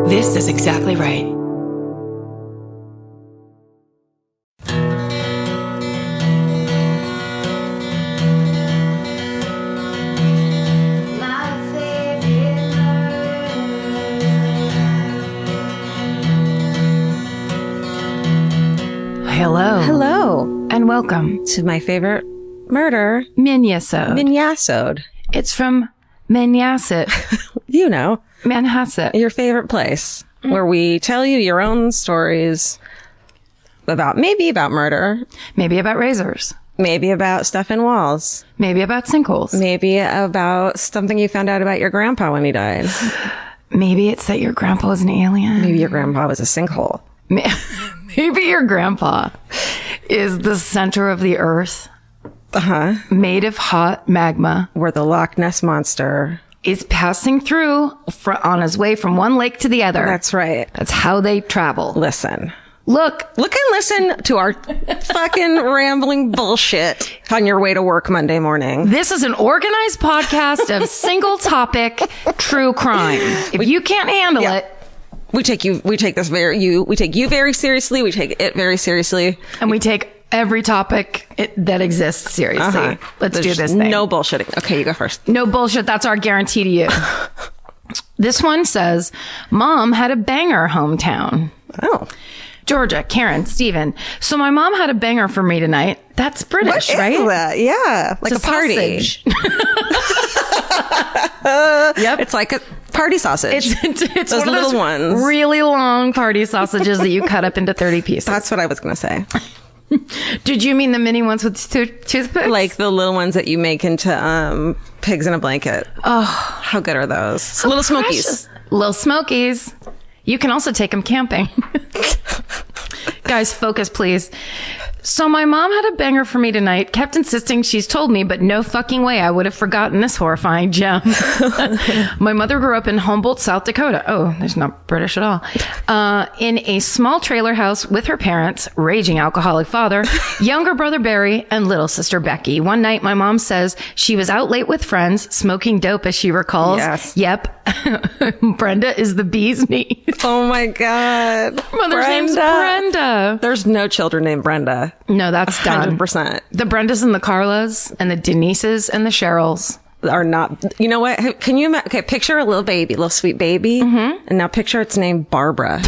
This is exactly right. Hello. Hello. And welcome To my favorite murder. Minisode. It's from Manhasset. You know. Manhasset. Your favorite place where we tell you your own stories about murder. Maybe about razors. Maybe about stuff in walls. Maybe about sinkholes. Maybe about something you found out about your grandpa when he died. Maybe it's that your grandpa was an alien. Maybe your grandpa was a sinkhole. Maybe your grandpa is the center of the earth. Made of hot magma. Where the Loch Ness Monster is passing through on his way from one lake to the other. That's right. That's how they travel. Listen. Look and listen to our fucking rambling bullshit on your way to work Monday morning. This is an organized podcast of single topic true crime. If you can't handle it. We take you very seriously. We take it very seriously. And we take every topic that exists seriously. Let's do this thing. No bullshitting. Okay, you go first. No bullshit. That's our guarantee to you. This one says, Mom had a banger hometown. Oh. Georgia, Karen, Stephen. So my mom had a banger for me tonight. That's British, right? What is that? Yeah. Like a party. Sausage. Yep. It's like a party sausage. It's those one of little those ones. Really long party sausages that you cut up into 30 pieces. That's what I was going to say. Did you mean the mini ones with toothpicks? Like the little ones that you make into pigs in a blanket. Oh, how good are those? So little Smokies. Little Smokies. You can also take them camping. Guys, focus, please. So my mom had a banger for me tonight, kept insisting she's told me, but no fucking way I would have forgotten this horrifying gem. My mother grew up in Humboldt, South Dakota. Oh, there's not British at all. In a small trailer house with her parents, raging alcoholic father, younger brother Barry, and little sister Becky. One night, my mom says she was out late with friends, smoking dope as she recalls. Yes. Yep. Brenda is the bee's knees. Oh my God. Mother's name's Brenda. There's no children named Brenda. No, that's done. 100%. The Brendas and the Carlas and the Denises and the Cheryls are not. You know what? Can you picture a little baby, little sweet baby, and now picture its name Barbara.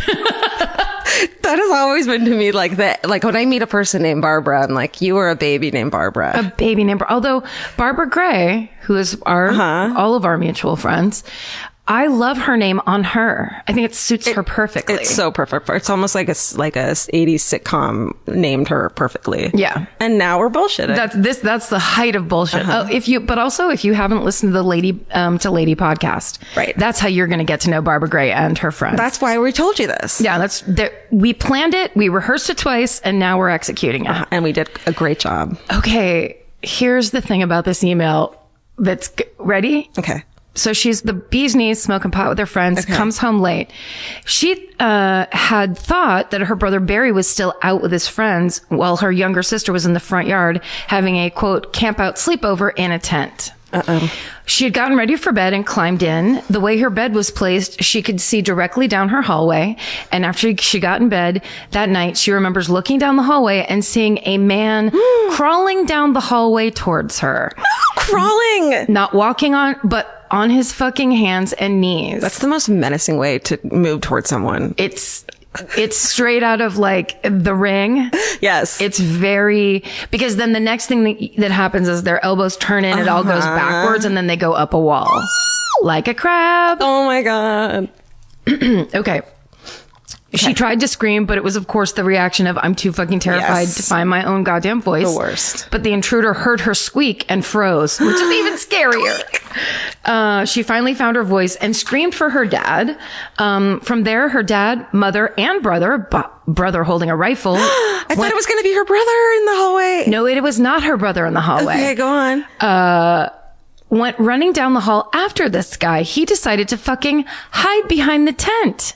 That has always been to me like that. Like when I meet a person named Barbara, I'm like, you were a baby named Barbara. A baby named Although Barbara Gray, who is all of our mutual friends, I love her name on her. I think it suits her perfectly. It's so perfect. It's almost like a 80s sitcom named her perfectly. Yeah. And now we're bullshitting. That's the height of bullshit. But also if you haven't listened to the Lady podcast, right? That's how you're going to get to know Barbara Gray and her friends. That's why we told you this. Yeah, we planned it, we rehearsed it twice, and now we're executing it. And we did a great job. Okay, here's the thing about this email. That's ready. Okay. So she's the bee's knees, smoking pot with her friends, comes home late. She had thought that her brother Barry was still out with his friends while her younger sister was in the front yard having a, quote, camp out sleepover in a tent. She had gotten ready for bed and climbed in. The way her bed was placed, she could see directly down her hallway. And after she got in bed that night, she remembers looking down the hallway and seeing a man crawling down the hallway towards her. Crawling! Not walking but on his fucking hands and knees. That's the most menacing way to move towards someone. It's straight out of like The Ring. Yes. It's very, because then the next thing that happens is their elbows turn in, it all goes backwards, and then they go up a wall. Like a crab. Oh my God. Okay. She tried to scream, but it was, of course, the reaction of, I'm too fucking terrified to find my own goddamn voice. The worst. But the intruder heard her squeak and froze, which is even scarier. She finally found her voice and screamed for her dad. From there, her dad, mother, and brother holding a rifle. I thought it was going to be her brother in the hallway. No, it was not her brother in the hallway. Okay, go on. Went running down the hall after this guy. He decided to fucking hide behind the tent.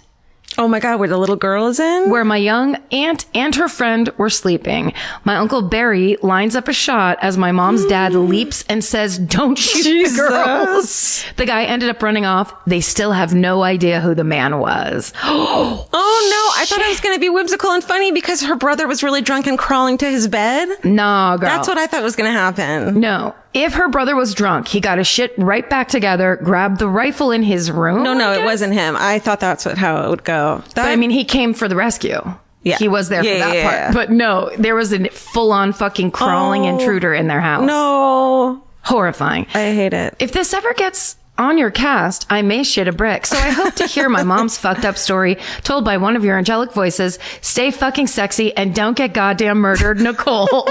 Oh my God, where the little girl is in? where my young aunt and her friend were sleeping. My Uncle Barry lines up a shot as my mom's dad leaps and says, "Don't shoot the girls." The guy ended up running off. They still have no idea who the man was. Oh no, I thought it was going to be whimsical and funny because her brother was really drunk and crawling to his bed. Nah, girl. That's what I thought was going to happen. No. If her brother was drunk, he got his shit right back together, grabbed the rifle in his room. No, it wasn't him. I thought that's how it would go. But I mean, he came for the rescue. Yeah. He was there for that part. Yeah. But no, there was a full-on fucking crawling intruder in their house. No. Horrifying. I hate it. If this ever gets on your cast, I may shit a brick. So I hope to hear my mom's fucked up story told by one of your angelic voices. Stay fucking sexy and don't get goddamn murdered, Nicole.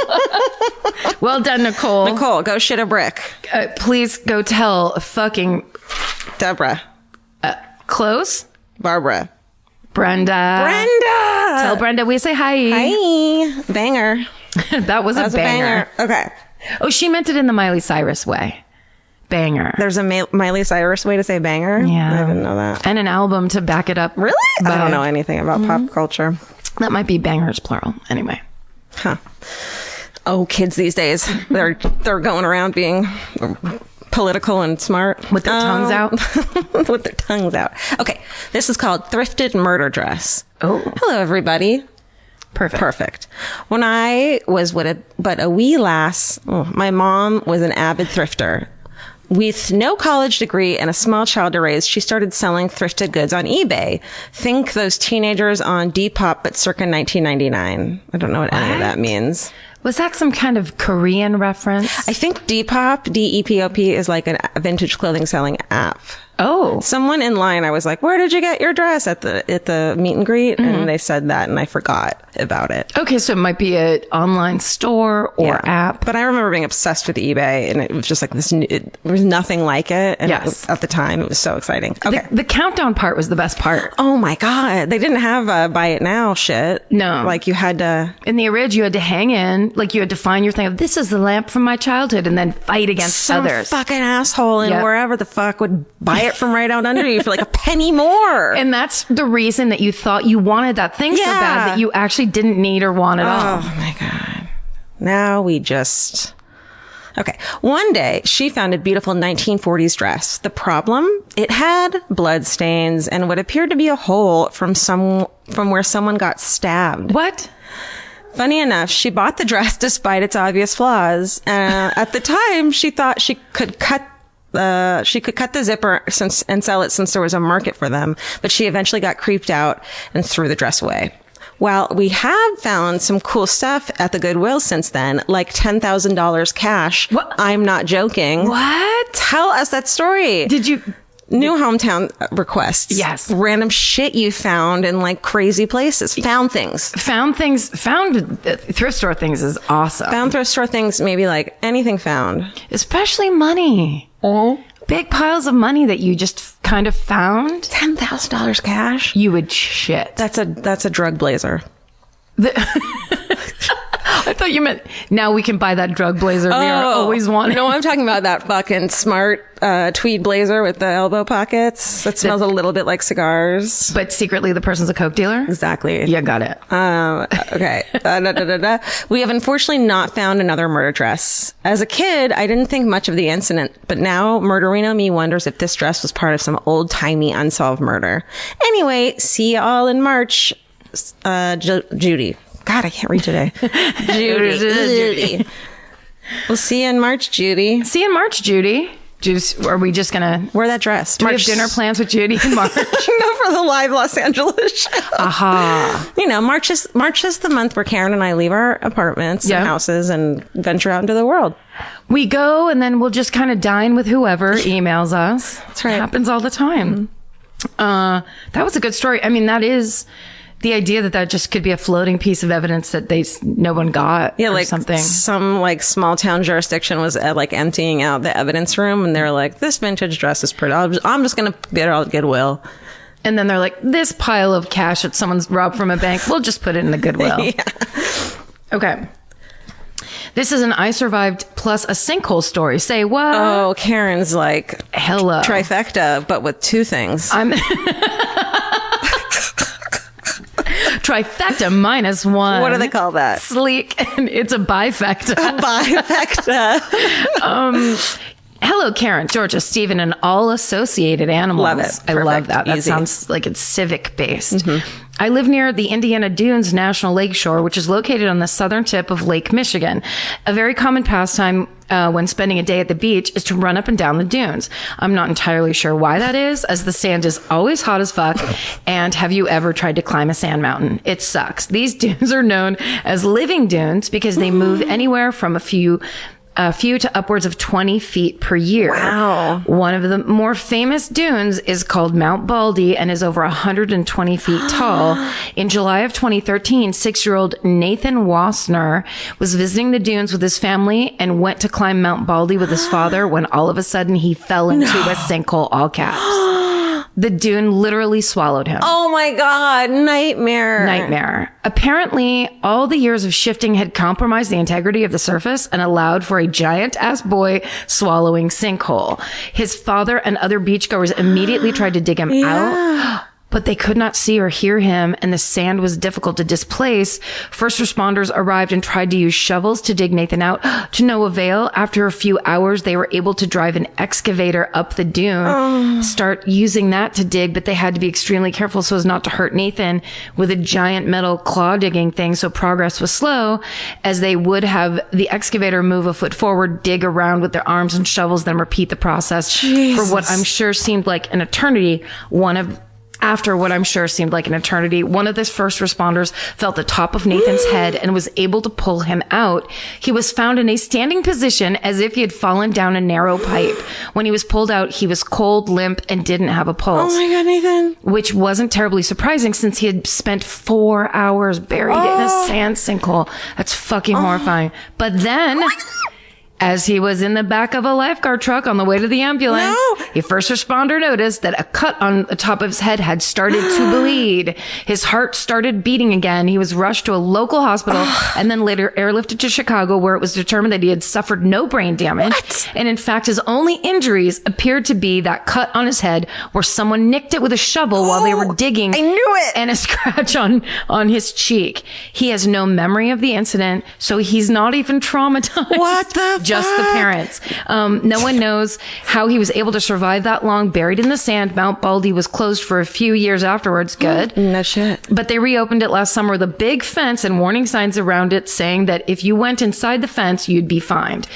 Well done, Nicole. Nicole, go shit a brick. Please go tell fucking Deborah. Close. Barbara. Brenda. Tell Brenda we say hi. Hi. Banger. That was a banger. Okay. Oh, she meant it in the Miley Cyrus way. Banger. There's a Miley Cyrus way to say banger? Yeah. I didn't know that. And an album to back it up. Really? I don't know anything about pop culture. That might be bangers plural. Anyway. Huh. Oh, kids these days. They're going around being political and smart. With their tongues out? With their tongues out. Okay. This is called Thrifted Murder Dress. Oh. Hello, everybody. Perfect. When I was but a wee lass, my mom was an avid thrifter. With no college degree and a small child to raise, she started selling thrifted goods on eBay. Think those teenagers on Depop, but circa 1999. I don't know what any of that means. Was that some kind of Korean reference? I think Depop, D-E-P-O-P, is like a vintage clothing selling app. Oh. Someone in line, I was like, "Where did you get your dress?" at the meet and greet, and they said that, and I forgot about it. Okay, so it might be an online store or app. But I remember being obsessed with eBay, and it was just like this. There was nothing like it, and at the time, it was so exciting. Okay, The countdown part was the best part. Oh my God, they didn't have buy it now shit. No, like you had to. In the orig, you had to hang in, like you had to find your thing of this is the lamp from my childhood, and then fight against some others. Fucking asshole in wherever the fuck would buy it from right out under you for like a penny more. And that's the reason that you thought you wanted that thing so bad that you actually didn't need or want at all. Oh my God. Now we just... Okay. One day, she found a beautiful 1940s dress. The problem? It had blood stains and what appeared to be a hole from where someone got stabbed. What? Funny enough, she bought the dress despite its obvious flaws. At the time, she thought she could cut the zipper and sell it since there was a market for them, but she eventually got creeped out and threw the dress away. While we have found some cool stuff at the Goodwill since then, like $10,000 cash. What? I'm not joking. What? Tell us that story. Did you... New hometown requests. Yes. Random shit you found in like crazy places. Found things. Found thrift store things is awesome. Found thrift store things, maybe like anything found. Especially money. Big piles of money that you just kind of found. $10,000 cash? You would shit. That's a drug blazer. I thought you meant now we can buy that drug blazer we are always wanting. No, I'm talking about that fucking smart tweed blazer with the elbow pockets that smells a little bit like cigars. But secretly the person's a coke dealer? Exactly. Yeah, got it. Okay. We have unfortunately not found another murder dress. As a kid, I didn't think much of the incident, but now Murderino me wonders if this dress was part of some old-timey unsolved murder. Anyway, see y'all in March. Judy. God, I can't read today. Judy. We'll see you in March, Judy. See you in March, Judy. Are we just gonna wear that dress? Do we have dinner plans with Judy in March? No, for the live Los Angeles show. Aha. You know, March is the month where Karen and I leave our apartments and houses and venture out into the world. We go and then we'll just kind of dine with whoever emails us. That's right. It happens all the time. That was a good story. I mean, that is the idea that just could be a floating piece of evidence that no one got or like something. Some like small town jurisdiction was like emptying out the evidence room and they're like, this vintage dress is pretty. I'm just going to get it all at Goodwill. And then they're like, this pile of cash that someone's robbed from a bank, we'll just put it in the Goodwill. Yeah. Okay. This is an I survived plus a sinkhole story. Say what? Oh, Karen's like hello trifecta, but with two things. trifecta minus one. What do they call that? Sleek. And it's a bifecta. Bifecta. Hello, Karen, Georgia, Stephen, and all associated animals. Love it. I love that. That Easy. sounds like it's civic based. I live near the Indiana Dunes National Lakeshore, which is located on the southern tip of Lake Michigan. A very common pastime when spending a day at the beach is to run up and down the dunes. I'm not entirely sure why that is, as the sand is always hot as fuck. And have you ever tried to climb a sand mountain? It sucks. These dunes are known as living dunes because they move anywhere from a few to upwards of 20 feet per year. Wow. One of the more famous dunes is called Mount Baldy and is over 120 feet tall. In July of 2013, 6-year-old Nathan Wassner was visiting the dunes with his family and went to climb Mount Baldy with his father when all of a sudden he fell into a sinkhole, all caps. The dune literally swallowed him. Oh my God. Nightmare. Apparently, all the years of shifting had compromised the integrity of the surface and allowed for a giant-ass boy swallowing sinkhole. His father and other beachgoers immediately tried to dig him out, but they could not see or hear him, and the sand was difficult to displace. First responders arrived and tried to use shovels to dig Nathan out, to no avail. After a few hours, they were able to drive an excavator up the dune, start using that to dig, but they had to be extremely careful so as not to hurt Nathan with a giant metal claw digging thing, so progress was slow, as they would have the excavator move a foot forward, dig around with their arms and shovels, then repeat the process for what I'm sure seemed like an eternity. After what I'm sure seemed like an eternity, one of the first responders felt the top of Nathan's head and was able to pull him out. He was found in a standing position as if he had fallen down a narrow pipe. When he was pulled out, he was cold, limp, and didn't have a pulse. Oh my God, Nathan. Which wasn't terribly surprising since he had spent 4 hours buried in a sand sinkhole. That's fucking horrifying. But then, as he was in the back of a lifeguard truck on the way to the ambulance, a first responder noticed that a cut on the top of his head had started to bleed. His heart started beating again. He was rushed to a local hospital and then later airlifted to Chicago, where it was determined that he had suffered no brain damage. And in fact, his only injuries appeared to be that cut on his head where someone nicked it with a shovel while they were digging. I knew it. And a scratch on his cheek. He has no memory of the incident, so he's not even traumatized. What the Just the parents. No one knows how he was able to survive that long buried in the sand. Mount Baldy was closed for a few years afterwards. Good. No shit. But they reopened it last summer with a big fence and warning signs around it saying that if you went inside the fence, you'd be fined.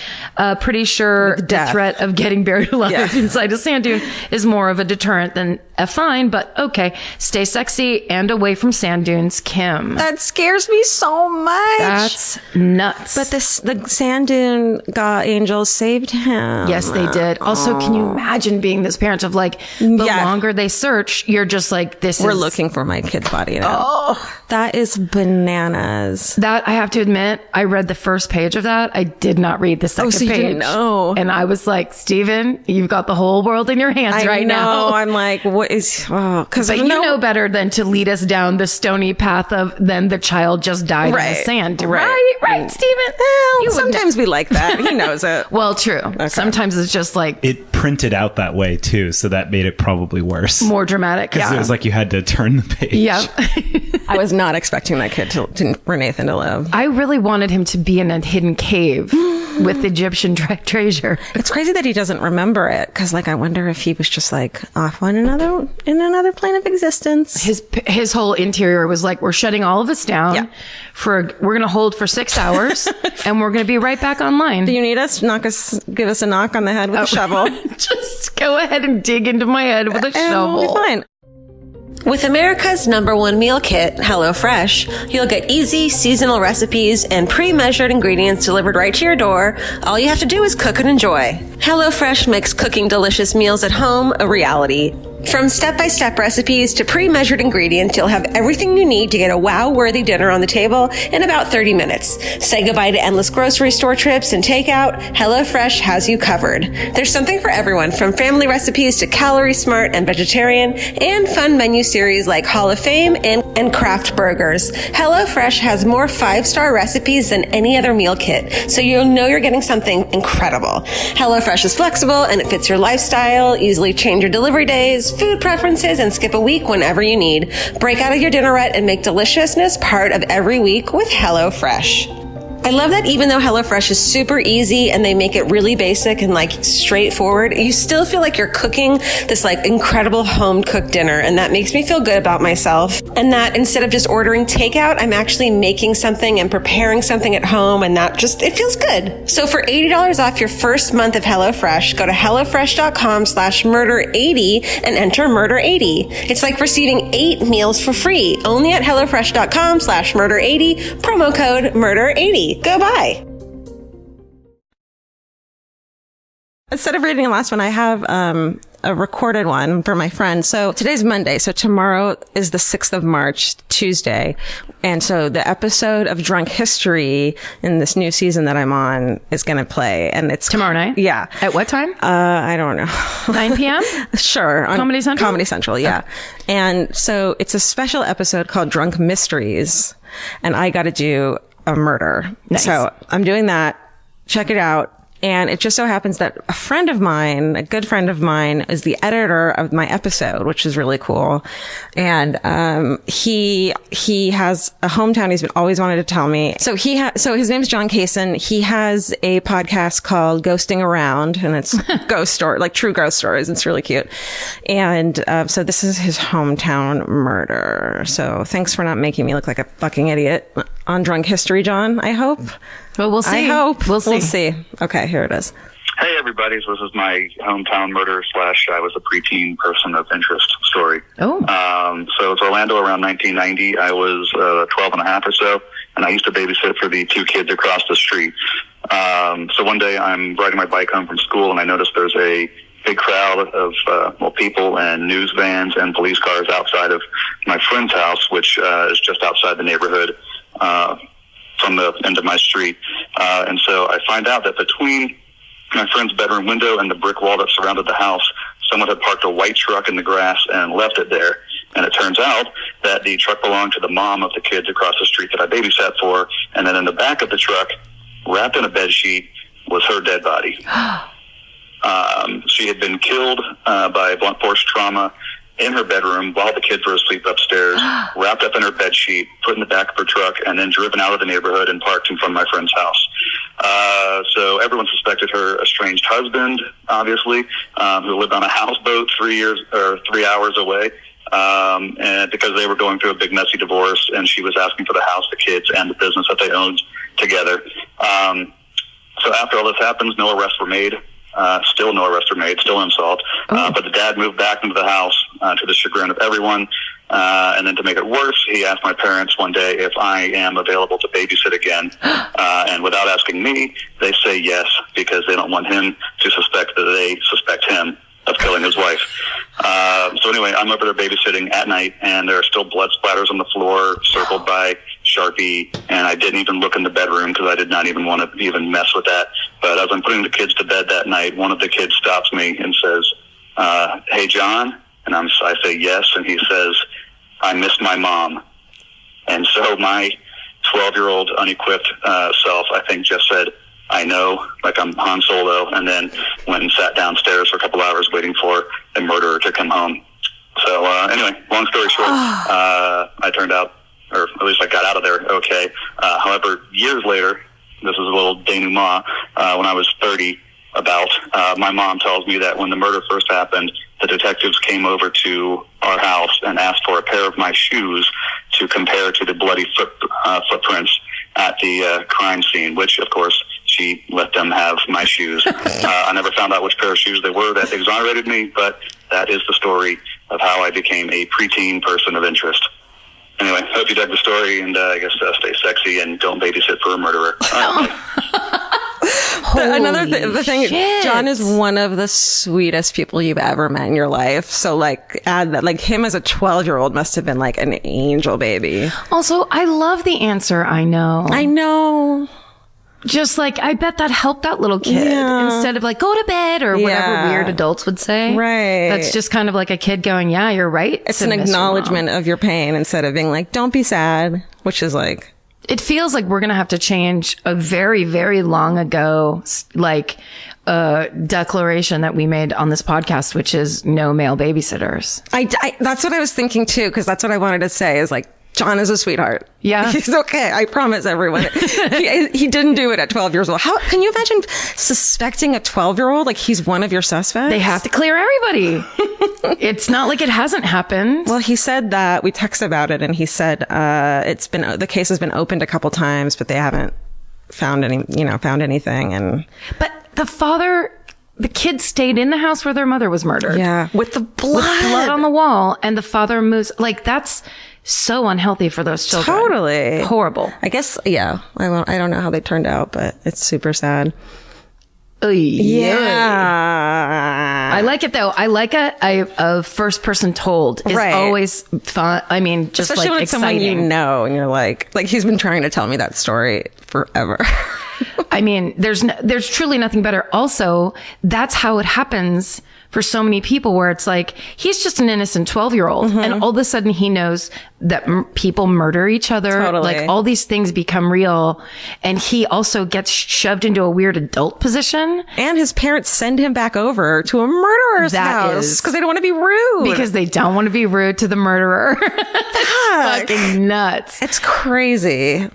Pretty sure the threat of getting buried alive inside a sand dune is more of a deterrent than a fine, but okay. Stay sexy and away from sand dunes, Kim. That scares me so much. That's nuts. But the sand dune angels saved him. Yes, they did. Also, can you imagine being this parent of like, the longer they search, you're just like, we're looking for my kid's body now. Oh, that is bananas. That, I have to admit, I read the first page of that. I did not read the second so you page. Didn't know. And I was like, Steven, you've got the whole world in your hands right now. I'm like, what is, because you know better than to lead us down the stony path of then the child just died in the sand. Right, Steven? Well, sometimes we like that. He knows it. Well, true. Okay. Sometimes it's just like... It printed out that way, too, so that made it probably worse. More dramatic, Because it was like you had to turn the page. Yeah. I was not expecting that kid for Nathan to live. I really wanted him to be in a hidden cave with Egyptian treasure. It's crazy that he doesn't remember it, because like I wonder if he was just like off on in another plane of existence. His whole interior was like, we're shutting all of this down. Yeah. We're going to hold for 6 hours and we're going to be right back online. Do you need us? Give us a knock on the head with a shovel. Just go ahead and dig into my head with a shovel. We'll be fine. With America's #1 meal kit, HelloFresh, you'll get easy, seasonal recipes and pre-measured ingredients delivered right to your door. All you have to do is cook and enjoy. HelloFresh makes cooking delicious meals at home a reality. From step-by-step recipes to pre-measured ingredients, you'll have everything you need to get a wow-worthy dinner on the table in about 30 minutes. Say goodbye to endless grocery store trips and takeout. HelloFresh has you covered. There's something for everyone, from family recipes to calorie smart and vegetarian, and fun menu series like Hall of Fame and craft burgers. HelloFresh has more 5-star recipes than any other meal kit, so you'll know you're getting something incredible. HelloFresh is flexible and it fits your lifestyle. Easily change your delivery days, food preferences, and skip a week whenever you need. Break out of your dinner rut and make deliciousness part of every week with HelloFresh. I love that even though HelloFresh is super easy and they make it really basic and like straightforward, you still feel like you're cooking this like incredible home cooked dinner. And that makes me feel good about myself. And that instead of just ordering takeout, I'm actually making something and preparing something at home. And that just, it feels good. So for $80 off your first month of HelloFresh, go to HelloFresh.com/murder80 and enter murder80. It's like receiving 8 meals for free only at HelloFresh.com/murder80, promo code murder80. Go buy. Instead of reading the last one, I have a recorded one for my friend. So today's Monday. So tomorrow is the 6th of March, Tuesday. And so the episode of Drunk History in this new season that I'm on is going to play. And it's Tomorrow night? Yeah. At what time? I don't know. 9 p.m.? Sure. On Comedy Central? Comedy Central, yeah. And so it's a special episode called Drunk Mysteries. And I got to do a murder. Nice. So I'm doing that. Check it out. And it just so happens that a friend of mine, a good friend of mine, is the editor of my episode, which is really cool. And he has a hometown he's been always wanted to tell me. So so his name's John Kaysen. He has a podcast called Ghosting Around, and it's ghost story, like true ghost stories. It's really cute. And so this is his hometown murder. So thanks for not making me look like a fucking idiot on Drunk History, John, I hope. Well, we'll see. I hope. We'll see. We'll see. Okay, here it is. Hey, everybody. So this is my hometown murder / I was a preteen person of interest story. Oh. So it's Orlando around 1990. I was 12 and a half or so, and I used to babysit for the 2 kids across the street. So one day I'm riding my bike home from school, and I noticed there's a big crowd of people and news vans and police cars outside of my friend's house, which is just outside the neighborhood from the end of my street. And so I find out that between my friend's bedroom window and the brick wall that surrounded the house, someone had parked a white truck in the grass and left it there. And it turns out that the truck belonged to the mom of the kids across the street that I babysat for. And then in the back of the truck, wrapped in a bed sheet, was her dead body. She had been killed by blunt force trauma in her bedroom while the kids were asleep upstairs, wrapped up in her bed sheet, put in the back of her truck, and then driven out of the neighborhood and parked in front of my friend's house. So everyone suspected her estranged husband, obviously, who lived on a houseboat 3 hours away, and because they were going through a big messy divorce, and she was asking for the house, the kids, and the business that they owned together. So after all this happens, no arrests were made. Still no arrests were made, still unsolved. But the dad moved back into the house to the chagrin of everyone. And then to make it worse, he asked my parents one day if I am available to babysit again. And without asking me, they say yes, because they don't want him to suspect that they suspect him of killing his wife. So anyway, I'm over there babysitting at night, and there are still blood splatters on the floor, circled by Sharpie, and I didn't even look in the bedroom because I did not even want to even mess with that. But as I'm putting the kids to bed that night, one of the kids stops me and says, hey, John? And I say yes, and he says, I miss my mom. And so my 12-year-old unequipped self, I think, just said, I know, like I'm Han Solo, and then went and sat downstairs for a couple hours waiting for the murderer to come home. So anyway, long story short, I turned out, or at least I got out of there okay. However, years later, this is a little denouement, when I was 30, my mom tells me that when the murder first happened, the detectives came over to our house and asked for a pair of my shoes to compare to the bloody footprints at the crime scene, which, of course, she let them have my shoes. I never found out which pair of shoes they were that exonerated me, but that is the story of how I became a preteen person of interest. Anyway, hope you dug the story, and I guess stay sexy and don't babysit for a murderer. The thing, John is one of the sweetest people you've ever met in your life. So like, add that, like him as a 12-year-old must have been like an angel baby. Also, I love the answer. I know. Just like, I bet that helped that little kid instead of like, go to bed or whatever weird adults would say. Right. That's just kind of like a kid going, yeah, you're right. It's an acknowledgement of your pain instead of being like, don't be sad, which is like. It feels like we're going to have to change a very, very long ago, like declaration that we made on this podcast, which is no male babysitters. That's what I was thinking too, because that's what I wanted to say is like, John is a sweetheart. Yeah. He's okay. I promise everyone. He didn't do it at 12 years old. How can you imagine suspecting a 12-year-old like he's one of your suspects? They have to clear everybody. It's not like it hasn't happened. Well, he said that we texted about it and he said, the case has been opened a couple times, but they haven't found anything. And But the kids stayed in the house where their mother was murdered. yeah, with the blood. With blood on the wall, and the father moves. Like, that's so unhealthy for those children. Totally. Horrible. I guess, yeah. I don't know how they turned out, but it's super sad. Yeah. Yeah. I like it though. I like a first person told is Right. always fun. I mean, just Especially like when it's exciting. someone you know and you're like he's been trying to tell me that story forever. I mean, there's truly nothing better. Also, that's how it happens for so many people where it's like, he's just an innocent 12-year-old. And all of a sudden he knows that people murder each other. Totally. Like all these things become real. And he also gets shoved into a weird adult position. And his parents send him back over to a murderer's That house is- because they don't want to be rude. Because they don't want to be rude to the murderer. It's fucking nuts. It's crazy.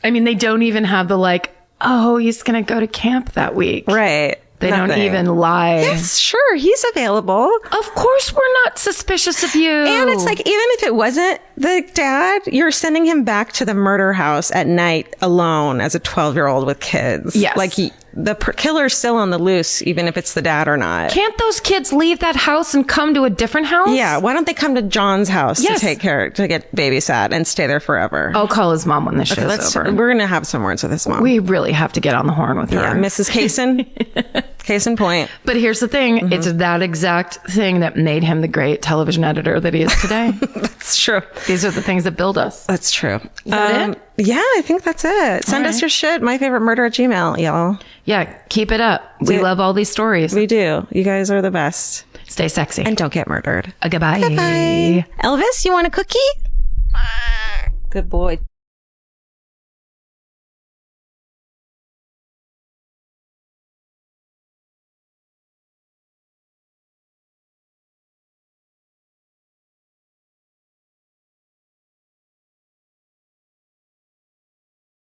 I mean, they don't even have the like, oh, he's going to go to camp that week. Right. They don't Nothing. even lie. Yes, sure. He's available. Of course, we're not suspicious of you. And it's like, even if it wasn't the dad, you're sending him back to the murder house at night alone as a 12-year-old with kids. Yes. Like the killer's still on the loose, even if it's the dad or not. Can't those kids leave that house and come to a different house? Yeah. Why don't they come to John's house Yes. to get babysat and stay there forever? I'll call his mom when the show's over. We're going to have some words with his mom. We really have to get on the horn with her. yeah. Mrs. Kaysen. Case in point. But here's the thing. It's that exact thing that made him the great television editor that he is today. That's true. These are the things that build us. That's true. Is that it? Yeah, I think that's it. Send us your shit. myfavoriteMurder@gmail.com, y'all. Yeah, keep it up. We love all these stories. We do. You guys are the best. Stay sexy. And don't get murdered. Goodbye. Bye. Elvis, you want a cookie? Good boy.